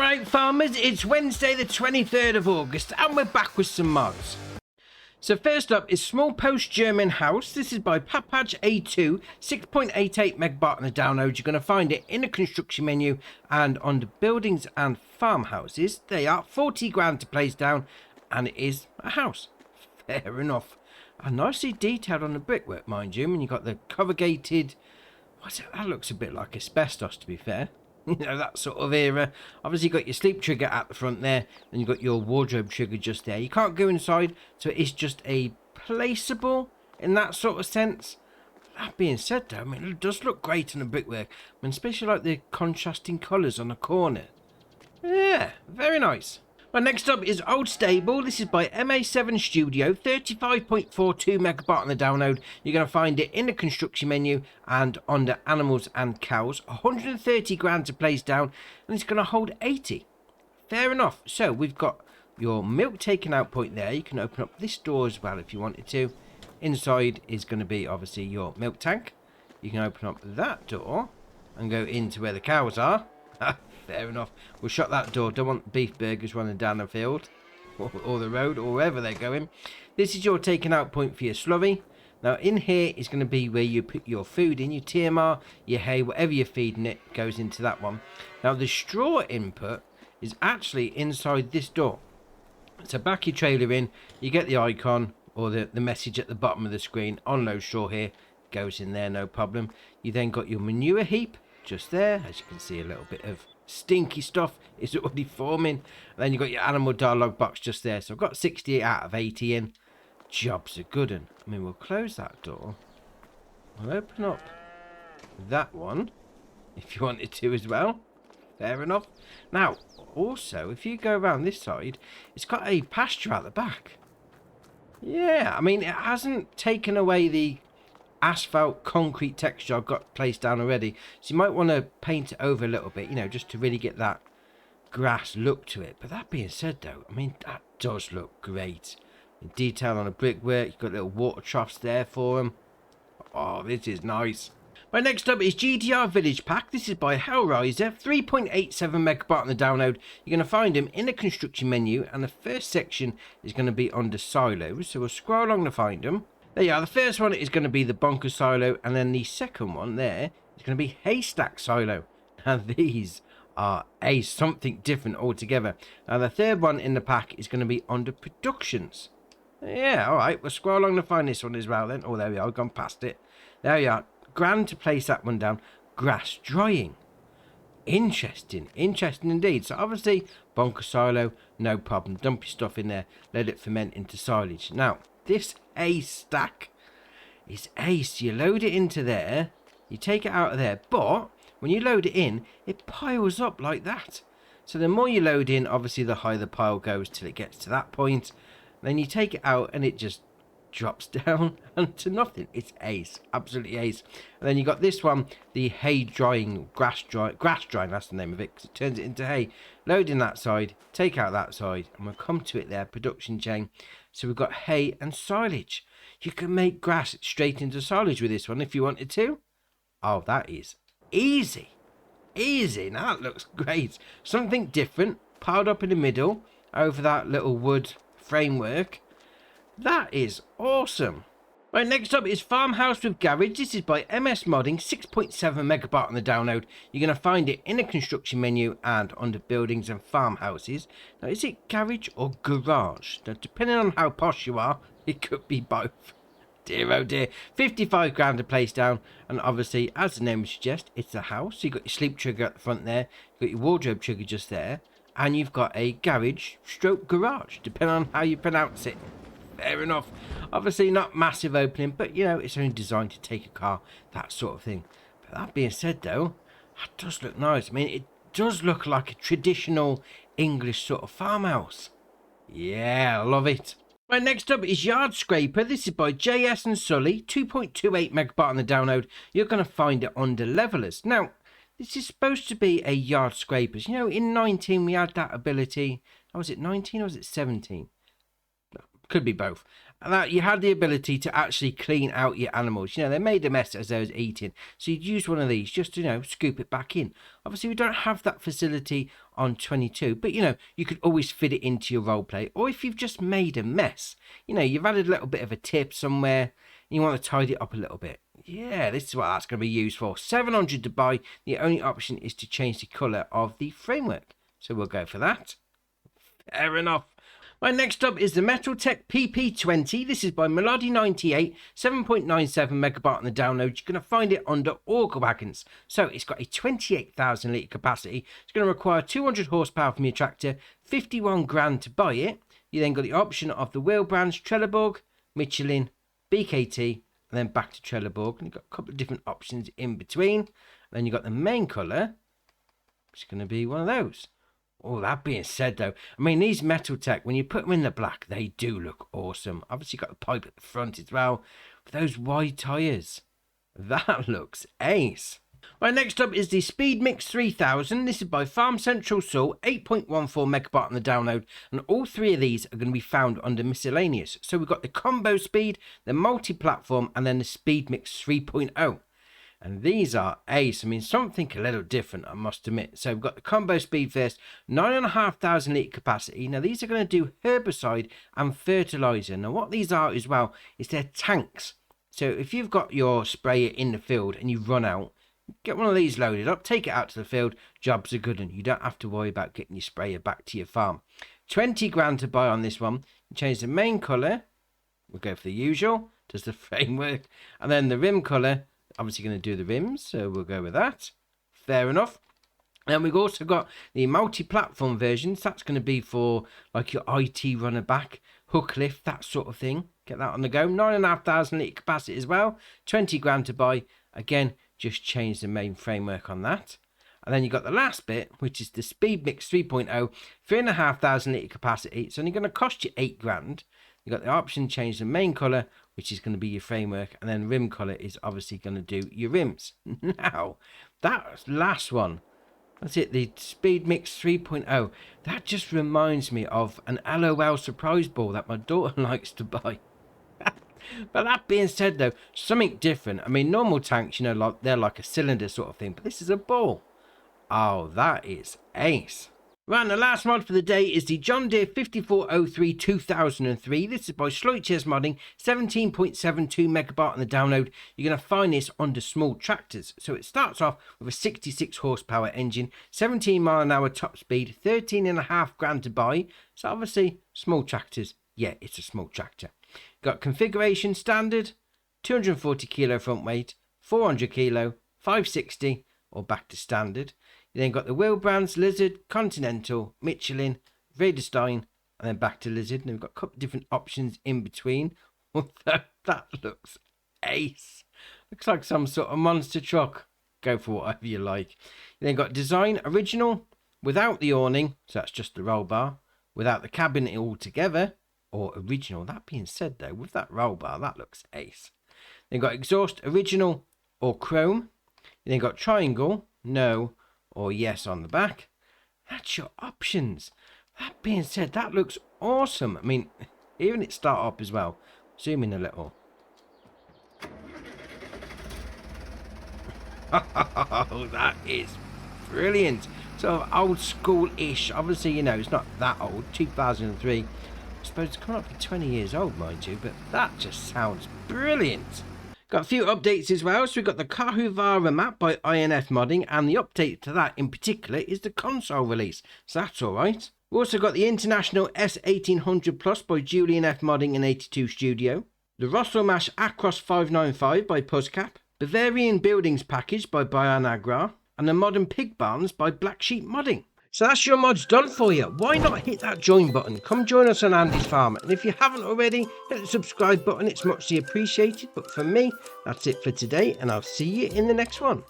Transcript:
Alright farmers, it's Wednesday the 23rd of August and we're back with some mods. So first up is Small Post German House. This is by Papage A2, 6.88 megabyte on the download. You're going to find it in the construction menu and under buildings and farmhouses. They are 40 grand to place down and it is a house. Fair enough. And nicely detailed on the brickwork, mind you. And you've got the corrugated, what's it? That looks a bit like asbestos, to be fair. You know, that sort of era. Obviously you've got your sleep trigger at the front there, and you've got your wardrobe trigger just there. You can't go inside, so it's just a placeable in that sort of sense. That being said though, I mean, it does look great on the brickwork. I mean, especially like the contrasting colours on the corner. Yeah, very nice. Well, next up is Old Stable. This is by MA7 Studio, 35.42 megabyte on the download. You're going to find it in the construction menu and under animals and cows. 130 grand to place down, and it's going to hold 80. Fair enough. So we've got your milk taking out point there. You can open up this door as well if you wanted to. Inside is going to be obviously your milk tank. You can open up that door and go into where the cows are. Fair enough. We'll shut that door. Don't want beef burgers running down the field or the road or wherever they're going. This is your taking out point for your slurry. Now in here is going to be where you put your food in, your TMR, your hay, whatever you're feeding it goes into that one. Now the straw input is actually inside this door. So back your trailer in, you get the icon or the message at the bottom of the screen. Unload straw here, goes in there, no problem. You then got your manure heap just there. As you can see, a little bit of stinky stuff is already forming. And then you've got your animal dialogue box just there. So I've got 68 out of 80 in. Job's a good one. I mean, we'll close that door. We'll open up that one if you wanted to as well. Fair enough. Now, also, if you go around this side, it's got a pasture out the back. Yeah, I mean, it hasn't taken away the asphalt concrete texture I've got placed down already, so you might want to paint it over a little bit, you know, just to really get that grass look to it. But that being said though, I mean, that does look great. In detail on the brickwork, you've got little water troughs there for them. Oh, this is nice. Right, next up is GDR Village Pack. This is by Hellraiser, 3.87 megabyte on the download. You're going to find them in the construction menu, and the first section is going to be under silos, so we'll scroll along to find them. There you are. The first one is going to be the bunker silo, and then the second one there is going to be haystack silo. Now these are something different altogether. Now the third one in the pack is going to be under productions. Yeah, all right. We'll scroll along to find this one as well then. Oh, there we are. I've gone past it. There you are. Grand to place that one down. Grass drying. Interesting. Interesting indeed. So obviously bunker silo, no problem. Dump your stuff in there. Let it ferment into silage. Now this haystack is ace. You load it into there, you take it out of there, but when you load it in, it piles up like that. So the more you load in, obviously the higher the pile goes till it gets to that point. Then you take it out and it just drops down onto nothing. It's ace, absolutely ace. And then you got this one, the hay drying, grass drying, that's the name of it, because it turns it into hay. Load in that side, take out that side, and we'll come to it there, production chain. So we've got hay and silage. You can make grass straight into silage with this one if you wanted to. Oh, that is easy. Easy. Now that looks great. Something different, piled up in the middle, over that little wood framework. That is awesome. Right, next up is Farmhouse with Garage. This is by MS Modding, 6.7 megabyte on the download. You're going to find it in the construction menu and under buildings and farmhouses. Now, is it garage or garage? Now, depending on how posh you are, it could be both. Dear oh dear. 55 grand to place down. And obviously, as the name would suggest, it's a house. So you've got your sleep trigger at the front there. You've got your wardrobe trigger just there. And you've got a garage stroke garage, depending on how you pronounce it. Fair enough. Obviously not massive opening, but you know, it's only designed to take a car, that sort of thing. But that being said though, that does look nice. I mean, it does look like a traditional English sort of farmhouse. Yeah, I love it. Right, next up is Yard Scraper. This is by JS and Sully, 2.28 megabyte on the download. You're going to find it under levelers. Now, this is supposed to be a yard scrapers. You know, in 19 we had that ability. Oh, was it 19 or was it 17? Could be both. And that you had the ability to actually clean out your animals. You know, they made a mess as they was eating. So you'd use one of these just to, you know, scoop it back in. Obviously, we don't have that facility on 22, but you know, you could always fit it into your roleplay, or if you've just made a mess, you know, you've added a little bit of a tip somewhere and you want to tidy it up a little bit. Yeah, this is what that's going to be used for. 700 to buy. The only option is to change the color of the framework, so we'll go for that. Fair enough. Right, next up is the Metaltech PP20. This is by Melody98, 7.97 megabyte on the download. You're going to find it under Auger Wagons. So it's got a 28,000 litre capacity. It's going to require 200 horsepower from your tractor, 51 grand to buy it. You then got the option of the wheel brands, Trelleborg, Michelin, BKT, and then back to Trelleborg. And you've got a couple of different options in between. And then you've got the main colour, which is going to be one of those. Oh, that being said, though, I mean, these Metaltech, when you put them in the black, they do look awesome. Obviously, got the pipe at the front as well. With those wide tyres, that looks ace. Right, next up is the Speed Mix 3000. This is by Farm Central Saw, 8.14 megabyte on the download. And all three of these are going to be found under miscellaneous. So we've got the Combo Speed, the Multi-Platform, and then the Speed Mix 3.0. And these are ace. I mean, something a little different, I must admit. So we've got the Combo Speed first, 9,500 litre capacity. Now, these are going to do herbicide and fertiliser. Now, what these are as well is they're tanks. So if you've got your sprayer in the field and you run out, get one of these loaded up, take it out to the field, jobs are good, and you don't have to worry about getting your sprayer back to your farm. 20 grand to buy on this one. You change the main colour. We'll go for the usual, does the framework. And then the rim colour. Obviously going to do the rims, so we'll go with that. Fair enough. And we've also got the multi-platform versions. That's going to be for like your IT runner back, hook lift, that sort of thing. Get that on the go. 9,500 litre capacity as well. 20 grand to buy. Again, just change the main framework on that. And then you've got the last bit, which is the Speed Mix 3.0, 3,500 litre capacity. It's only going to cost you 8 grand. You've got the option to change the main colour, which is going to be your framework, and then rim colour is obviously going to do your rims. Now, that last one, that's it, the Speed Mix 3.0, that just reminds me of an LOL surprise ball that my daughter likes to buy. But that being said, though, something different. I mean, normal tanks, you know, like they're like a cylinder sort of thing, but this is a ball. Oh, that is ace. Right, and the last mod for the day is the John Deere 5403 2003. This is by Schleutjes Modding, 17.72 megabyte on the download. You're going to find this under small tractors. So it starts off with a 66 horsepower engine, 17 mile an hour top speed, 13.5 grand to buy. So obviously, small tractors. Yeah, it's a small tractor. Got configuration standard, 240 kilo front weight, 400 kilo, 560 or back to standard. You then got the wheel brands, Lizard, Continental, Michelin, Vredestein, and then back to Lizard. And we've got a couple of different options in between. That looks ace. Looks like some sort of monster truck. Go for whatever you like. You then got design, original, without the awning, so that's just the roll bar, without the cabin altogether, or original. That being said, though, with that roll bar, that looks ace. Then got exhaust, original, or chrome. You then got triangle, no, or yes on the back. That's your options. That being said, that looks awesome. I mean, even it start up as well. Zoom in a little. Oh, that is brilliant. So old school-ish. Obviously, you know, it's not that old. 2003. I suppose it's coming up to 20 years old, mind you. But that just sounds brilliant. Got a few updates as well. So we've got the Kahuvara map by INF Modding, and the update to that in particular is the console release. So that's alright. We've also got the International S1800 Plus by Julian F Modding and 82 Studio. The Rosselmash Acros 595 by Puzzcap. Bavarian Buildings Package by Bianagra. And the Modern Pig Barns by Black Sheep Modding. So that's your mods done for you. Why not hit that join button? Come join us on Andy's Farm. And if you haven't already, hit the subscribe button. It's muchly appreciated. But for me, that's it for today. And I'll see you in the next one.